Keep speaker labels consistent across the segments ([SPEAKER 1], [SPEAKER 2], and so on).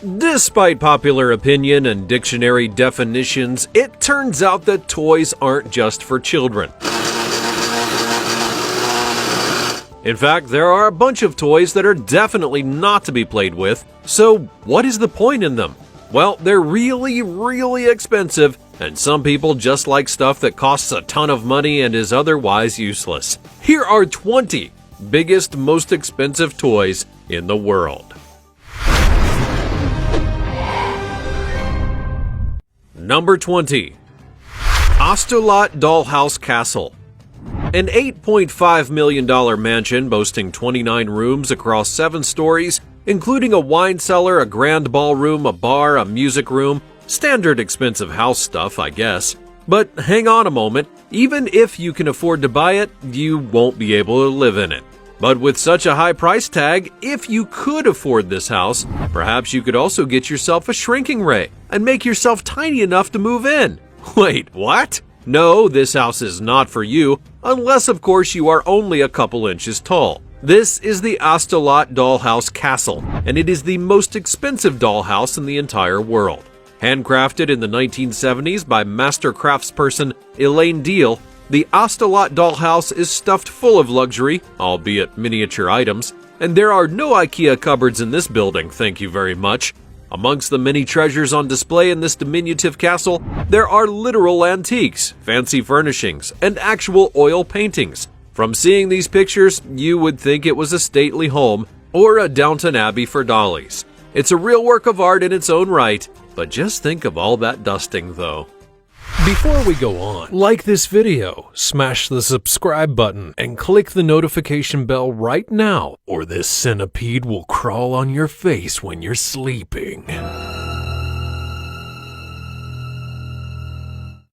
[SPEAKER 1] Despite popular opinion and dictionary definitions, it turns out that toys aren't just for children. In fact, there are a bunch of toys that are definitely not to be played with, so what is the point in them? Well, they're really expensive, and some people just like stuff that costs a ton of money and is otherwise useless. Here are 20 biggest, most expensive toys in the world. Number 20. Astolat Dollhouse Castle. An $8.5 million mansion boasting 29 rooms across 7 stories, including a wine cellar, a grand ballroom, a bar, a music room. Standard expensive house stuff, I guess. But hang on a moment, even if you can afford to buy it, you won't be able to live in it. But with such a high price tag, if you could afford this house, perhaps you could also get yourself a shrinking ray and make yourself tiny enough to move in. Wait, what? No, this house is not for you, unless of course you are only a couple inches tall. This is the Astolat Dollhouse Castle, and it is the most expensive dollhouse in the entire world. Handcrafted in the 1970s by master craftsperson Elaine Deal, the Astolat dollhouse is stuffed full of luxury, albeit miniature items, and there are no IKEA cupboards in this building, thank you very much. Amongst the many treasures on display in this diminutive castle, there are literal antiques, fancy furnishings, and actual oil paintings. From seeing these pictures, you would think it was a stately home or a Downton Abbey for dollies. It's a real work of art in its own right, but just think of all that dusting though. Before we go on, like this video, smash the subscribe button, and click the notification bell right now, or this centipede will crawl on your face when you're sleeping.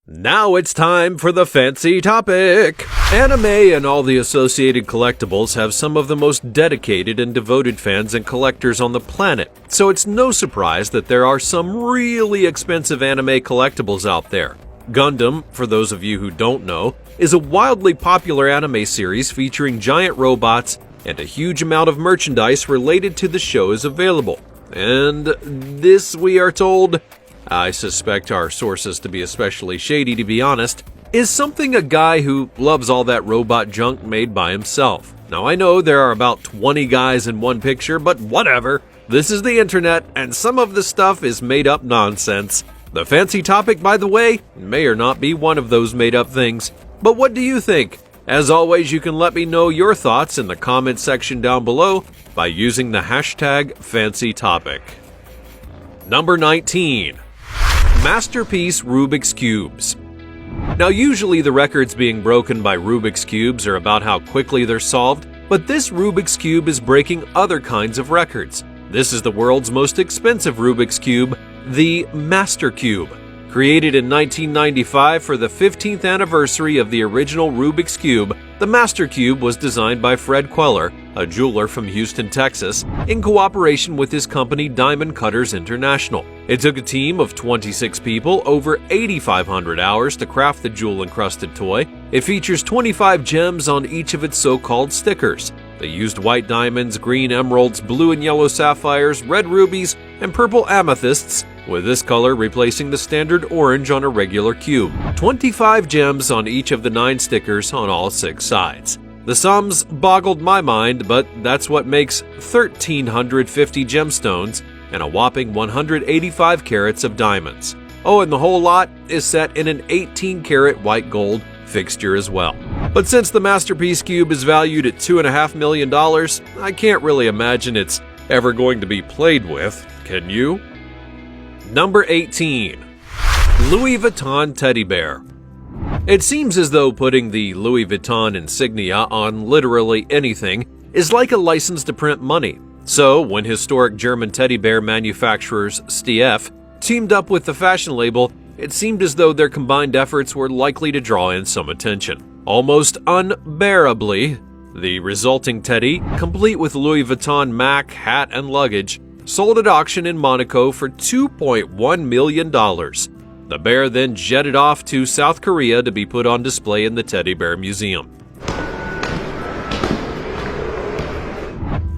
[SPEAKER 1] Now it's time for the fancy topic! Anime and all the associated collectibles have some of the most dedicated and devoted fans and collectors on the planet, so it's no surprise that there are some really expensive anime collectibles out there. Gundam, for those of you who don't know, is a wildly popular anime series featuring giant robots, and a huge amount of merchandise related to the show is available. And this, we are told, I suspect our sources to be especially shady to be honest, is something a guy who loves all that robot junk made by himself. Now I know there are about 20 guys in one picture, but whatever. This is the internet, and some of the stuff is made up nonsense. The fancy topic, by the way, may or not be one of those made up things. But what do you think? As always, you can let me know your thoughts in the comment section down below by using the hashtag FancyTopic. Number 19. Masterpiece Rubik's Cubes. Now usually the records being broken by Rubik's Cubes are about how quickly they're solved, but this Rubik's Cube is breaking other kinds of records. This is the world's most expensive Rubik's Cube, the Master Cube. Created in 1995 for the 15th anniversary of the original Rubik's Cube, the Master Cube was designed by Fred Queller, a jeweler from Houston, Texas, in cooperation with his company Diamond Cutters International. It took a team of 26 people over 8,500 hours to craft the jewel-encrusted toy. It features 25 gems on each of its so-called stickers. They used white diamonds, green emeralds, blue and yellow sapphires, red rubies, and purple amethysts, with this color replacing the standard orange on a regular cube. 25 gems on each of the 9 stickers on all 6 sides. The sums boggled my mind, but that's what makes 1,350 gemstones and a whopping 185 carats of diamonds. Oh, and the whole lot is set in an 18-karat white gold fixture as well. But since the Masterpiece Cube is valued at $2.5 million, I can't really imagine it's ever going to be played with, can you? Number 18. Louis Vuitton Teddy Bear. It seems as though putting the Louis Vuitton insignia on literally anything is like a license to print money. So, when historic German teddy bear manufacturers Stieff teamed up with the fashion label, it seemed as though their combined efforts were likely to draw in some attention. Almost unbearably, the resulting teddy, complete with Louis Vuitton Mac, hat, and luggage, sold at auction in Monaco for $2.1 million. The bear then jetted off to South Korea to be put on display in the Teddy Bear Museum.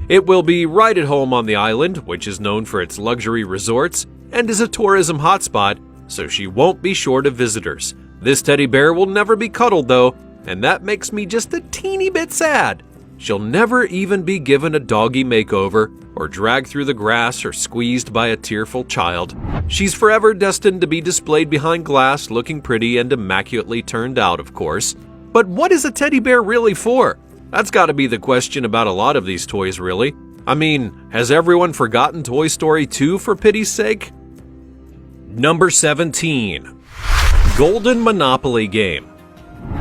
[SPEAKER 1] It will be right at home on the island, which is known for its luxury resorts and is a tourism hotspot, so she won't be short of visitors. This teddy bear will never be cuddled though, and that makes me just a teeny bit sad. She'll never even be given a doggy makeover or dragged through the grass or squeezed by a tearful child. She's forever destined to be displayed behind glass, looking pretty and immaculately turned out, of course. But what is a teddy bear really for? That's got to be the question about a lot of these toys, really. I mean, has everyone forgotten Toy Story 2 for pity's sake? Number 17. Golden Monopoly Game.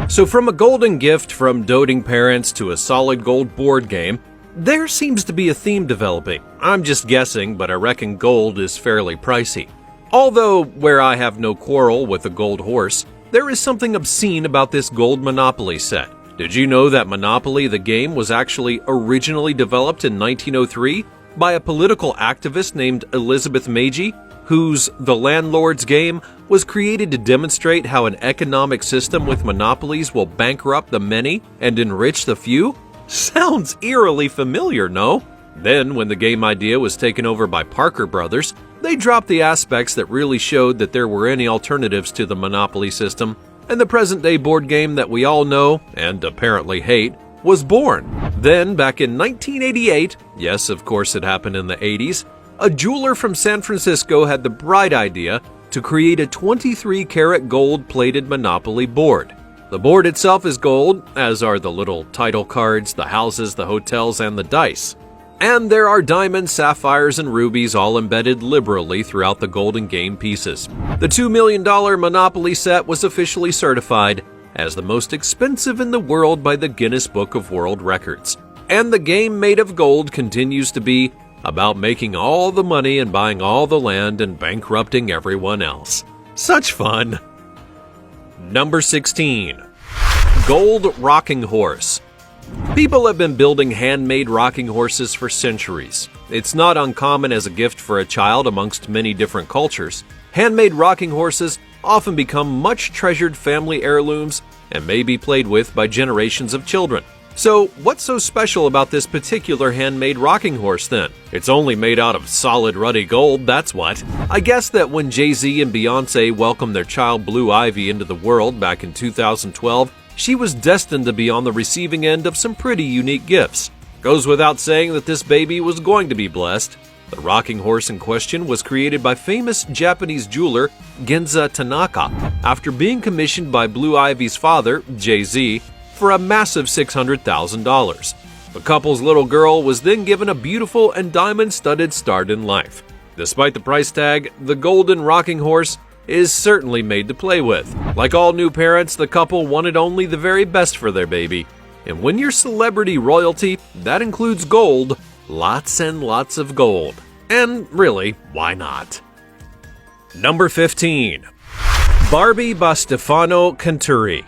[SPEAKER 1] So from a golden gift from doting parents to a solid gold board game, there seems to be a theme developing. I'm just guessing, but I reckon gold is fairly pricey. Although, where I have no quarrel with a gold horse, there is something obscene about this gold Monopoly set. Did you know that Monopoly the game was actually originally developed in 1903 by a political activist named Elizabeth Magie, whose The Landlord's Game was created to demonstrate how an economic system with monopolies will bankrupt the many and enrich the few? Sounds eerily familiar, no? Then, when the game idea was taken over by Parker Brothers, they dropped the aspects that really showed that there were any alternatives to the Monopoly system, and the present-day board game that we all know, and apparently hate, was born. Then, back in 1988, yes, of course it happened in the 80s, a jeweler from San Francisco had the bright idea to create a 23-karat gold-plated Monopoly board. The board itself is gold, as are the little title cards, the houses, the hotels, and the dice. And there are diamonds, sapphires, and rubies all embedded liberally throughout the golden game pieces. The $2 million Monopoly set was officially certified as the most expensive in the world by the Guinness Book of World Records. And the game made of gold continues to be about making all the money and buying all the land and bankrupting everyone else. Such fun! Number 16. Gold Rocking Horse. People have been building handmade rocking horses for centuries. It's not uncommon as a gift for a child amongst many different cultures. Handmade rocking horses often become much treasured family heirlooms and may be played with by generations of children. So, what's so special about this particular handmade rocking horse then? It's only made out of solid ruddy gold, that's what. I guess that when Jay-Z and Beyoncé welcomed their child Blue Ivy into the world back in 2012, she was destined to be on the receiving end of some pretty unique gifts. Goes without saying that this baby was going to be blessed. The rocking horse in question was created by famous Japanese jeweler Genza Tanaka after being commissioned by Blue Ivy's father, Jay-Z, for a massive $600,000. The couple's little girl was then given a beautiful and diamond-studded start in life. Despite the price tag, the golden rocking horse is certainly made to play with. Like all new parents, the couple wanted only the very best for their baby. And when you're celebrity royalty, that includes gold, lots and lots of gold. And really, why not? Number 15. Barbie by Stefano Canturi.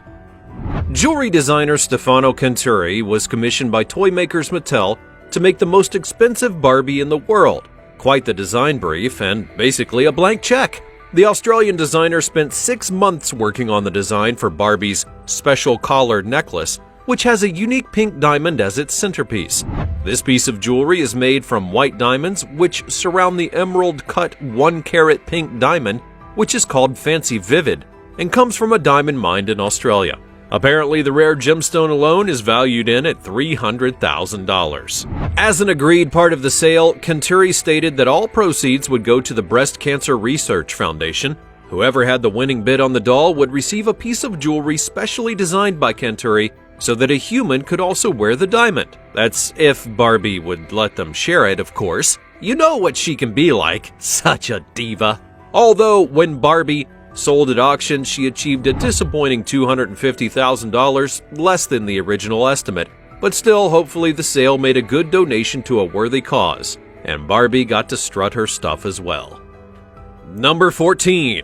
[SPEAKER 1] Jewelry designer Stefano Canturi was commissioned by toy makers Mattel to make the most expensive Barbie in the world. Quite the design brief and basically a blank check. The Australian designer spent 6 months working on the design for Barbie's special collared necklace, which has a unique pink diamond as its centerpiece. This piece of jewelry is made from white diamonds, which surround the emerald-cut 1-carat pink diamond, which is called Fancy Vivid, and comes from a diamond mine in Australia. Apparently, the rare gemstone alone is valued in at $300,000. As an agreed part of the sale, Canturi stated that all proceeds would go to the Breast Cancer Research Foundation. Whoever had the winning bid on the doll would receive a piece of jewelry specially designed by Canturi so that a human could also wear the diamond. That's if Barbie would let them share it, of course. You know what she can be like, such a diva. Although, when Barbie sold at auction, she achieved a disappointing $250,000, less than the original estimate. But still, hopefully the sale made a good donation to a worthy cause, and Barbie got to strut her stuff as well. Number 14.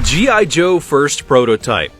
[SPEAKER 1] G.I. Joe First Prototype.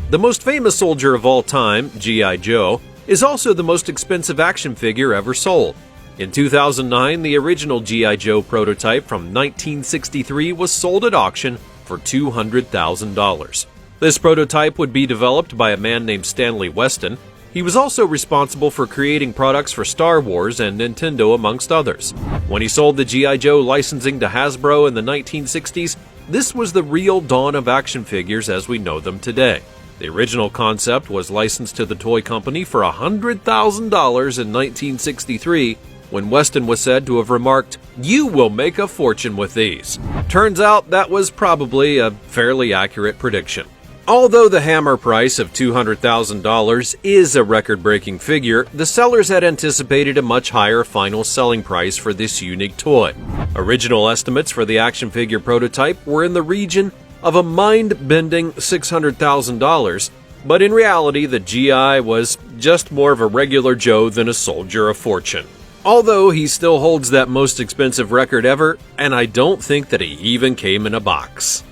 [SPEAKER 1] The most famous soldier of all time, G.I. Joe, is also the most expensive action figure ever sold. In 2009, the original G.I. Joe prototype from 1963 was sold at auction for $200,000. This prototype would be developed by a man named Stanley Weston. He was also responsible for creating products for Star Wars and Nintendo, amongst others. When he sold the G.I. Joe licensing to Hasbro in the 1960s, this was the real dawn of action figures as we know them today. The original concept was licensed to the toy company for $100,000 in 1963, when Weston was said to have remarked, "You will make a fortune with these." Turns out that was probably a fairly accurate prediction. Although the Hammer price of $200,000 is a record-breaking figure, the sellers had anticipated a much higher final selling price for this unique toy. Original estimates for the action figure prototype were in the region of a mind-bending $600,000, but in reality the GI was just more of a regular Joe than a soldier of fortune. Although he still holds that most expensive record ever, and I don't think that he even came in a box.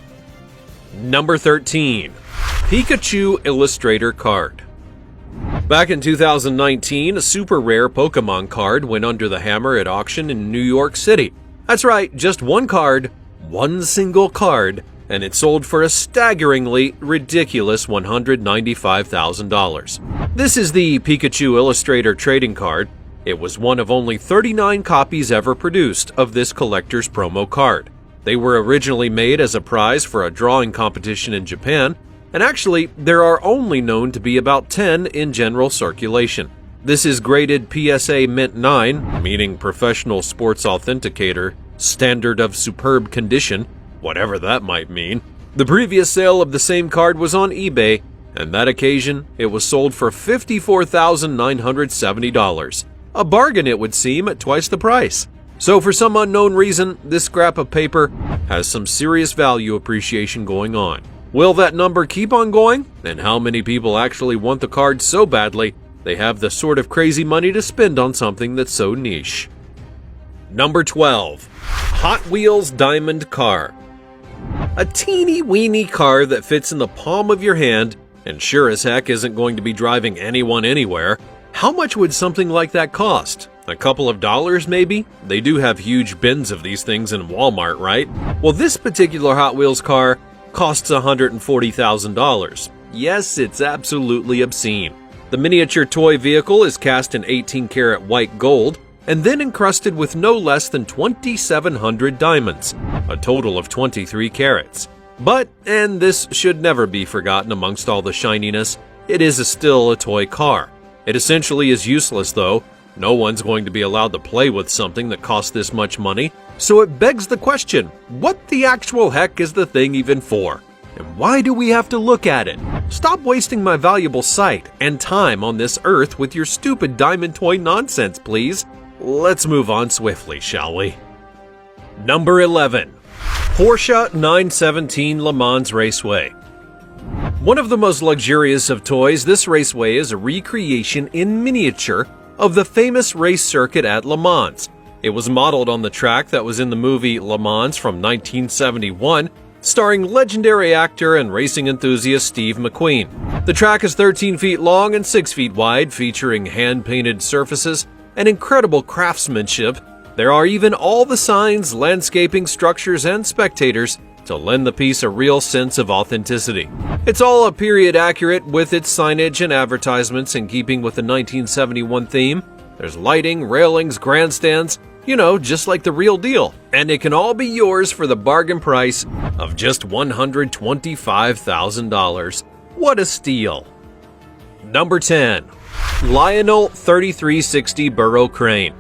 [SPEAKER 1] Number 13. Pikachu Illustrator Card. Back in 2019, a super rare Pokemon card went under the hammer at auction in New York City. That's right, just one card, one single card, and it sold for a staggeringly ridiculous $195,000. This is the Pikachu Illustrator Trading Card. It was one of only 39 copies ever produced of this collector's promo card. They were originally made as a prize for a drawing competition in Japan, and actually, there are only known to be about 10 in general circulation. This is graded PSA Mint 9, meaning Professional Sports Authenticator, Standard of Superb Condition, whatever that might mean. The previous sale of the same card was on eBay, and that occasion, it was sold for $54,970. A bargain, it would seem, at twice the price. So for some unknown reason, this scrap of paper has some serious value appreciation going on. Will that number keep on going? And how many people actually want the card so badly they have the sort of crazy money to spend on something that's so niche? Number 12. Hot Wheels Diamond Car. A teeny weeny car that fits in the palm of your hand and sure as heck isn't going to be driving anyone anywhere. How much would something like that cost? A couple of dollars maybe? They do have huge bins of these things in Walmart, right? Well, this particular Hot Wheels car costs $140,000. Yes, it's absolutely obscene. The miniature toy vehicle is cast in 18-karat white gold and then encrusted with no less than 2,700 diamonds, a total of 23 carats. But, and this should never be forgotten amongst all the shininess, it is still a toy car. It essentially is useless though. No one's going to be allowed to play with something that costs this much money, so it begs the question, what the actual heck is the thing even for? And why do we have to look at it? Stop wasting my valuable sight and time on this earth with your stupid diamond toy nonsense, please. Let's move on swiftly, shall we? Number 11. Porsche 917 Le Mans Raceway. One of the most luxurious of toys, this raceway is a recreation in miniature of the famous race circuit at Le Mans. It was modeled on the track that was in the movie Le Mans from 1971, starring legendary actor and racing enthusiast Steve McQueen. The track is 13 feet long and 6 feet wide, featuring hand-painted surfaces and incredible craftsmanship. There are even all the signs, landscaping, structures, and spectators to lend the piece a real sense of authenticity. It's all a period accurate with its signage and advertisements in keeping with the 1971 theme. There's lighting, railings, grandstands, you know, just like the real deal. And it can all be yours for the bargain price of just $125,000. What a steal. Number 10. Lionel 3360 Burrow Crane.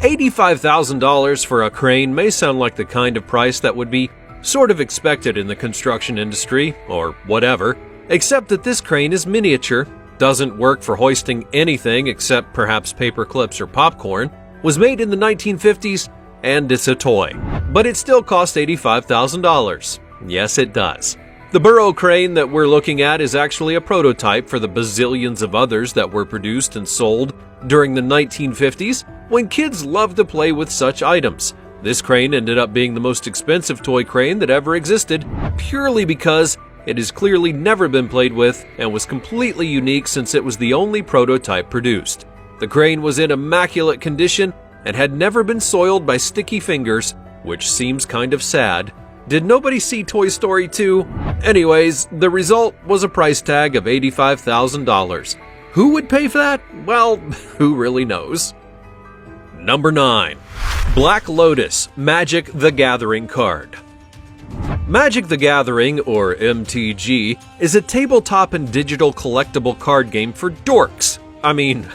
[SPEAKER 1] $85,000 for a crane may sound like the kind of price that would be sort of expected in the construction industry, or whatever, except that this crane is miniature, doesn't work for hoisting anything except perhaps paper clips or popcorn, was made in the 1950s, and it's a toy. But it still costs $85,000. Yes, it does. The Burrow crane that we're looking at is actually a prototype for the bazillions of others that were produced and sold during the 1950s, when kids loved to play with such items. This crane ended up being the most expensive toy crane that ever existed, purely because it has clearly never been played with and was completely unique since it was the only prototype produced. The crane was in immaculate condition and had never been soiled by sticky fingers, which seems kind of sad. Did nobody see Toy Story 2? Anyways, the result was a price tag of $85,000. Who would pay for that? Well, who really knows? Number 9. Black Lotus Magic the Gathering card. Magic the Gathering, or MTG, is a tabletop and digital collectible card game for dorks. I mean,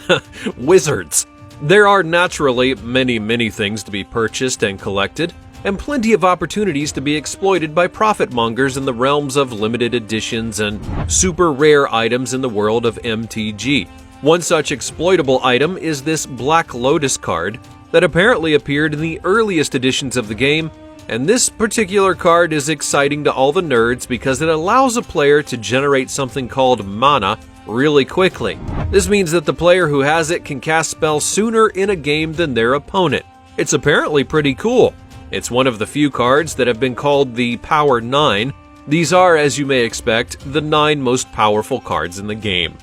[SPEAKER 1] wizards. There are naturally many things to be purchased and collected, and plenty of opportunities to be exploited by profit mongers in the realms of limited editions and super rare items in the world of MTG. One such exploitable item is this Black Lotus card that apparently appeared in the earliest editions of the game, and this particular card is exciting to all the nerds because it allows a player to generate something called mana really quickly. This means that the player who has it can cast spells sooner in a game than their opponent. It's apparently pretty cool. It's one of the few cards that have been called the Power 9. These are, as you may expect, the 9 most powerful cards in the game.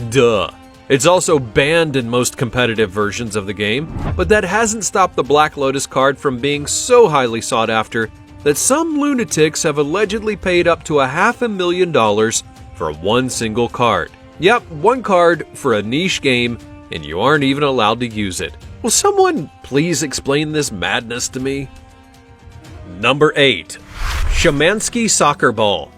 [SPEAKER 1] Duh. It's also banned in most competitive versions of the game, but that hasn't stopped the Black Lotus card from being so highly sought after that some lunatics have allegedly paid up to $500,000 for one single card. Yep, one card for a niche game, and you aren't even allowed to use it. Will someone please explain this madness to me? Number 8. Szymanski Soccer Ball.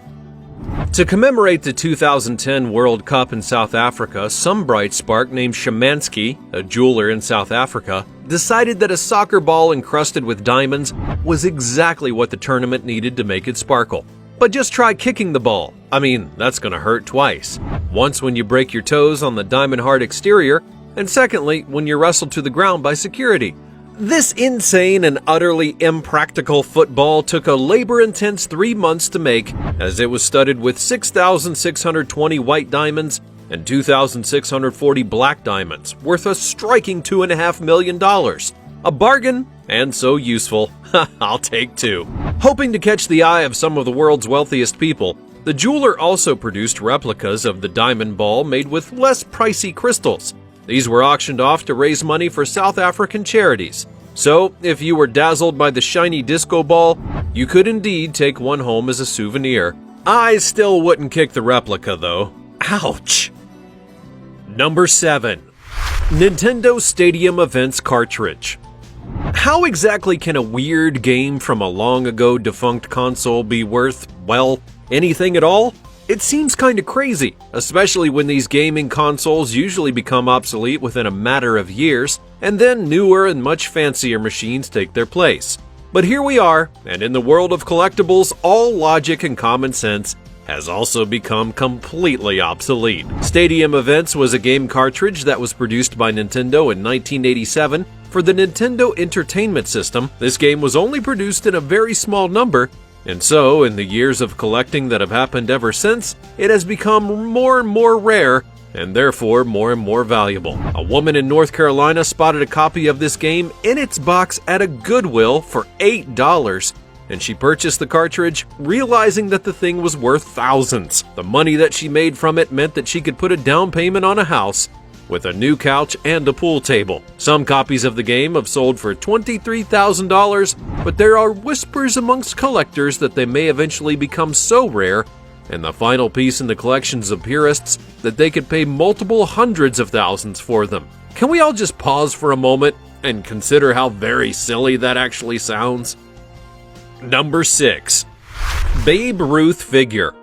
[SPEAKER 1] To commemorate the 2010 World Cup in South Africa, some bright spark named Szymanski, a jeweler in South Africa, decided that a soccer ball encrusted with diamonds was exactly what the tournament needed to make it sparkle. But just try kicking the ball. I mean, that's gonna hurt twice. Once when you break your toes on the diamond hard exterior, and secondly, when you're wrestled to the ground by security. This insane and utterly impractical football took a labor-intense 3 months to make, as it was studded with 6,620 white diamonds and 2,640 black diamonds, worth a striking $2.5 million. A bargain, and so useful. I'll take 2. Hoping to catch the eye of some of the world's wealthiest people, the jeweler also produced replicas of the diamond ball made with less pricey crystals. These were auctioned off to raise money for South African charities. So, if you were dazzled by the shiny disco ball, you could indeed take one home as a souvenir. I still wouldn't kick the replica, though. Ouch! Number 7. Nintendo Stadium Events Cartridge. How exactly can a weird game from a long ago defunct console be worth, well, anything at all? It seems kinda crazy, especially when these gaming consoles usually become obsolete within a matter of years, and then newer and much fancier machines take their place. But here we are, and in the world of collectibles, all logic and common sense has also become completely obsolete. Stadium Events was a game cartridge that was produced by Nintendo in 1987 for the Nintendo Entertainment System. This game was only produced in a very small number, and so, in the years of collecting that have happened ever since, it has become more and more rare, and therefore more and more valuable. A woman in North Carolina spotted a copy of this game in its box at a Goodwill for $8, and she purchased the cartridge, realizing that the thing was worth thousands. The money that she made from it meant that she could put a down payment on a house, with a new couch and a pool table. Some copies of the game have sold for $23,000, but there are whispers amongst collectors that they may eventually become so rare, and the final piece in the collections of purists, that they could pay multiple hundreds of thousands for them. Can we all just pause for a moment and consider how very silly that actually sounds? Number 6. Babe Ruth Figure.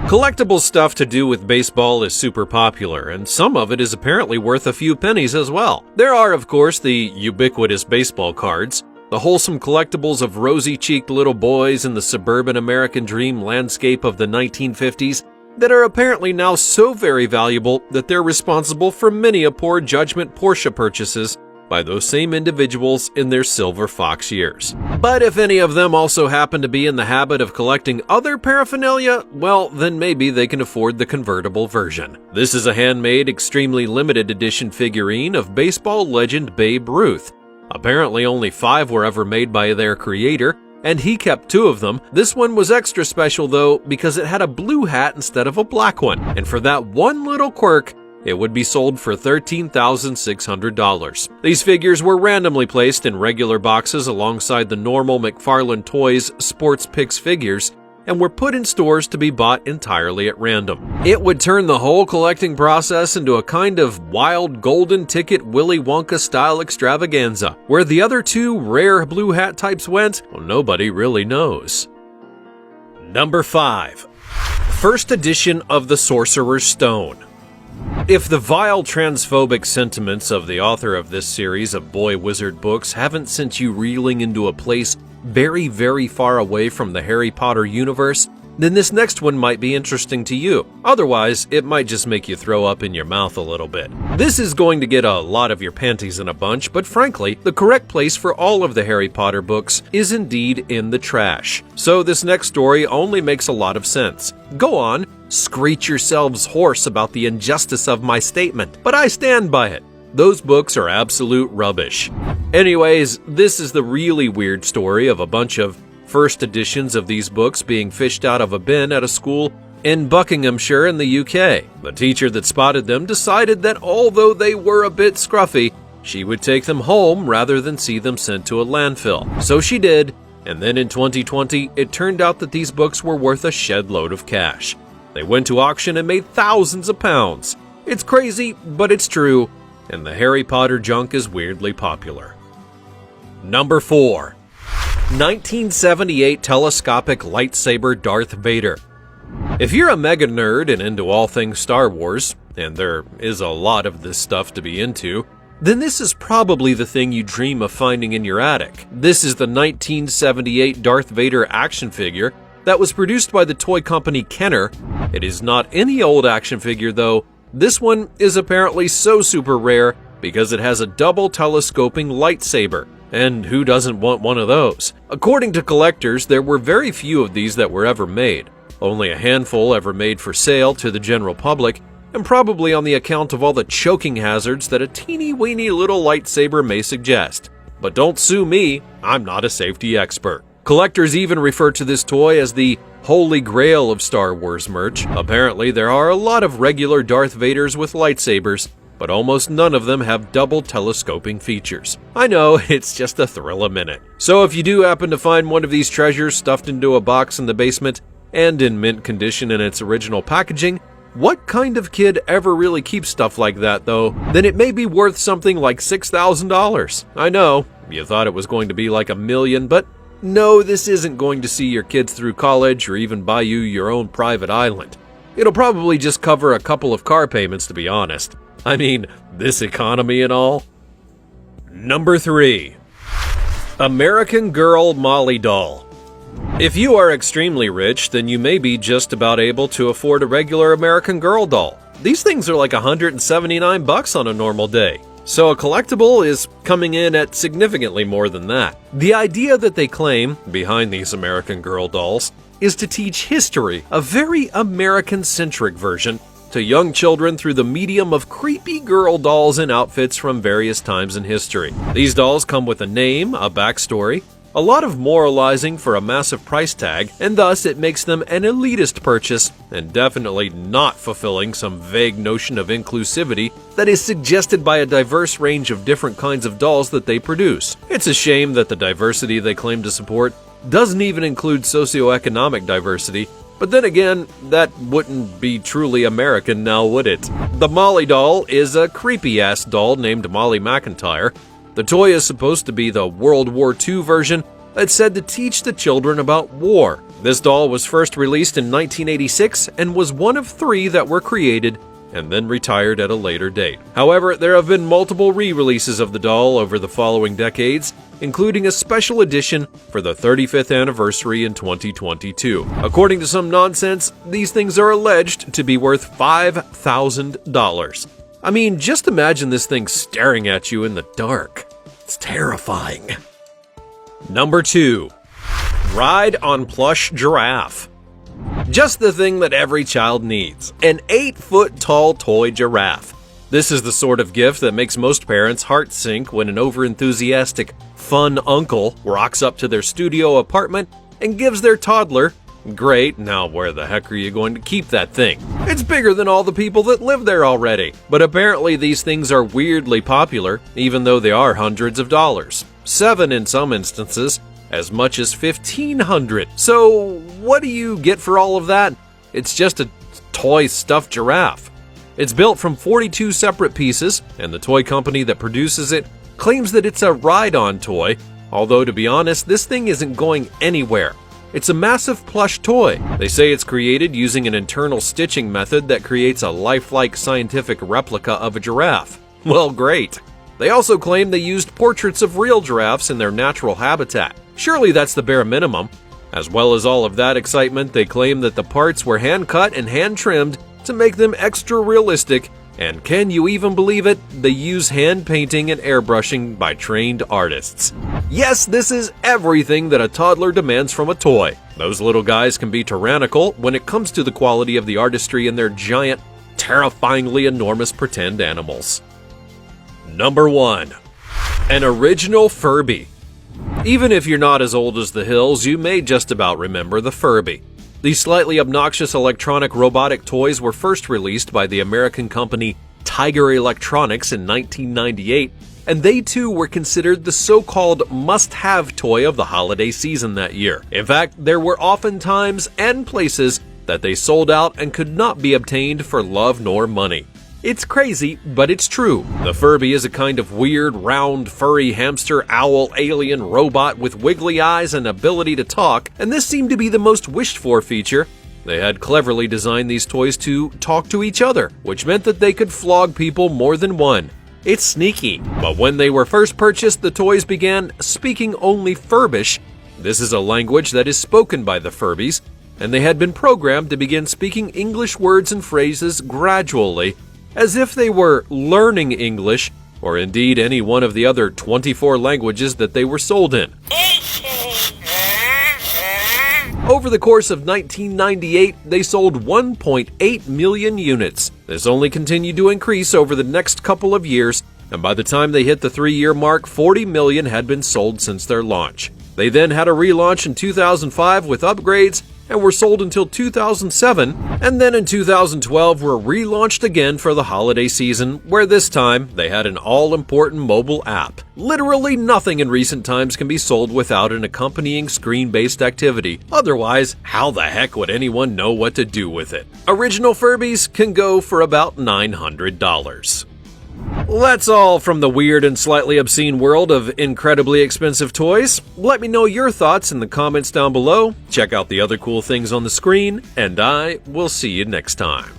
[SPEAKER 1] Collectible stuff to do with baseball is super popular, and some of it is apparently worth a few pennies as well. There are, of course, the ubiquitous baseball cards, the wholesome collectibles of rosy-cheeked little boys in the suburban American dream landscape of the 1950s that are apparently now so very valuable that they're responsible for many a poor judgment Porsche purchases by those same individuals in their Silver Fox years. But if any of them also happen to be in the habit of collecting other paraphernalia, well, then maybe they can afford the convertible version. This is a handmade, extremely limited edition figurine of baseball legend Babe Ruth. Apparently only 5 were ever made by their creator, and he kept 2 of them. This one was extra special though because it had a blue hat instead of a black one, and for that one little quirk, it would be sold for $13,600. These figures were randomly placed in regular boxes alongside the normal McFarlane Toys Sports Picks figures, and were put in stores to be bought entirely at random. It would turn the whole collecting process into a kind of wild golden ticket Willy Wonka style extravaganza. Where the other two rare blue hat types went, well, nobody really knows. Number 5. First edition of the Sorcerer's Stone. If the vile transphobic sentiments of the author of this series of boy wizard books haven't sent you reeling into a place very, very far away from the Harry Potter universe, then this next one might be interesting to you. Otherwise, it might just make you throw up in your mouth a little bit. This is going to get a lot of your panties in a bunch, but frankly, the correct place for all of the Harry Potter books is indeed in the trash. So this next story only makes a lot of sense. Go on, screech yourselves hoarse about the injustice of my statement, but I stand by it. Those books are absolute rubbish. Anyways, this is the really weird story of a bunch of first editions of these books being fished out of a bin at a school in Buckinghamshire in the UK. The teacher that spotted them decided that although they were a bit scruffy, she would take them home rather than see them sent to a landfill. So she did, and then in 2020, it turned out that these books were worth a shed load of cash. They went to auction and made thousands of pounds. It's crazy, but it's true, and the Harry Potter junk is weirdly popular. Number 4. 1978 telescopic lightsaber Darth Vader. If you're a mega nerd and into all things Star Wars, and there is a lot of this stuff to be into, then this is probably the thing you dream of finding in your attic. This is the 1978 Darth Vader action figure that was produced by the toy company Kenner. It is not any old action figure though. This one is apparently so super rare because it has a double telescoping lightsaber. And who doesn't want one of those? According to collectors, there were very few of these that were ever made. Only a handful ever made for sale to the general public, and probably on the account of all the choking hazards that a teeny-weeny little lightsaber may suggest. But don't sue me, I'm not a safety expert. Collectors even refer to this toy as the Holy Grail of Star Wars merch. Apparently, there are a lot of regular Darth Vaders with lightsabers, but almost none of them have double telescoping features. I know, it's just a thrill a minute. So if you do happen to find one of these treasures stuffed into a box in the basement and in mint condition in its original packaging, what kind of kid ever really keeps stuff like that though? Then it may be worth something like $6,000. I know, you thought it was going to be like $1 million, but no, this isn't going to see your kids through college or even buy you your own private island. It'll probably just cover a couple of car payments, to be honest. I mean, this economy and all. Number 3. American Girl Molly Doll. If you are extremely rich, then you may be just about able to afford a regular American Girl doll. These things are like $179 on a normal day. So a collectible is coming in at significantly more than that. The idea that they claim behind these American Girl dolls is to teach history, a very American-centric version, to young children through the medium of creepy girl dolls and outfits from various times in history. These dolls come with a name, a backstory, a lot of moralizing for a massive price tag, and thus it makes them an elitist purchase, and definitely not fulfilling some vague notion of inclusivity that is suggested by a diverse range of different kinds of dolls that they produce. It's a shame that the diversity they claim to support doesn't even include socioeconomic diversity, but then again, that wouldn't be truly American now, would it? The Molly doll is a creepy-ass doll named Molly McIntyre. The toy is supposed to be the World War II version that's said to teach the children about war. This doll was first released in 1986 and was one of 3 that were created and then retired at a later date. However, there have been multiple re-releases of the doll over the following decades, including a special edition for the 35th anniversary in 2022. According to some nonsense, these things are alleged to be worth $5,000. I mean, just imagine this thing staring at you in the dark. It's terrifying. Number 2. Ride on plush giraffe. Just the thing that every child needs. An 8-foot-tall toy giraffe. This is the sort of gift that makes most parents' hearts sink when an overenthusiastic, fun uncle rocks up to their studio apartment and gives their toddler, "Great, now where the heck are you going to keep that thing? It's bigger than all the people that live there already." But apparently these things are weirdly popular, even though they are hundreds of dollars. 7 in some instances. as much as $1,500. So what do you get for all of that? It's just a toy stuffed giraffe. It's built from 42 separate pieces, and the toy company that produces it claims that it's a ride-on toy, although to be honest, this thing isn't going anywhere. It's a massive plush toy. They say it's created using an internal stitching method that creates a lifelike scientific replica of a giraffe. Well, great. They also claim they used portraits of real giraffes in their natural habitat. Surely that's the bare minimum. As well as all of that excitement, they claim that the parts were hand-cut and hand-trimmed to make them extra realistic, and can you even believe it? They use hand painting and airbrushing by trained artists. Yes, this is everything that a toddler demands from a toy. Those little guys can be tyrannical when it comes to the quality of the artistry in their giant, terrifyingly enormous pretend animals. Number 1. An original Furby. Even if you're not as old as the hills, you may just about remember the Furby. These slightly obnoxious electronic robotic toys were first released by the American company Tiger Electronics in 1998, and they too were considered the so-called must-have toy of the holiday season that year. In fact, there were often times and places that they sold out and could not be obtained for love nor money. It's crazy, but it's true. The Furby is a kind of weird, round, furry hamster owl alien robot with wiggly eyes and ability to talk, and this seemed to be the most wished-for feature. They had cleverly designed these toys to talk to each other, which meant that they could flog people more than one. It's sneaky. But when they were first purchased, the toys began speaking only Furbish. This is a language that is spoken by the Furbies, and they had been programmed to begin speaking English words and phrases gradually, as if they were learning English, or indeed any one of the other 24 languages that they were sold in. Over the course of 1998, they sold 1.8 million units. This only continued to increase over the next couple of years, and by the time they hit the 3-year mark, 40 million had been sold since their launch. They then had a relaunch in 2005 with upgrades, and were sold until 2007, and then in 2012 were relaunched again for the holiday season, where this time they had an all-important mobile app. Literally nothing in recent times can be sold without an accompanying screen-based activity. Otherwise, how the heck would anyone know what to do with it? Original Furbies can go for about $900. That's all from the weird and slightly obscene world of incredibly expensive toys. Let me know your thoughts in the comments down below. Check out the other cool things on the screen, and I will see you next time.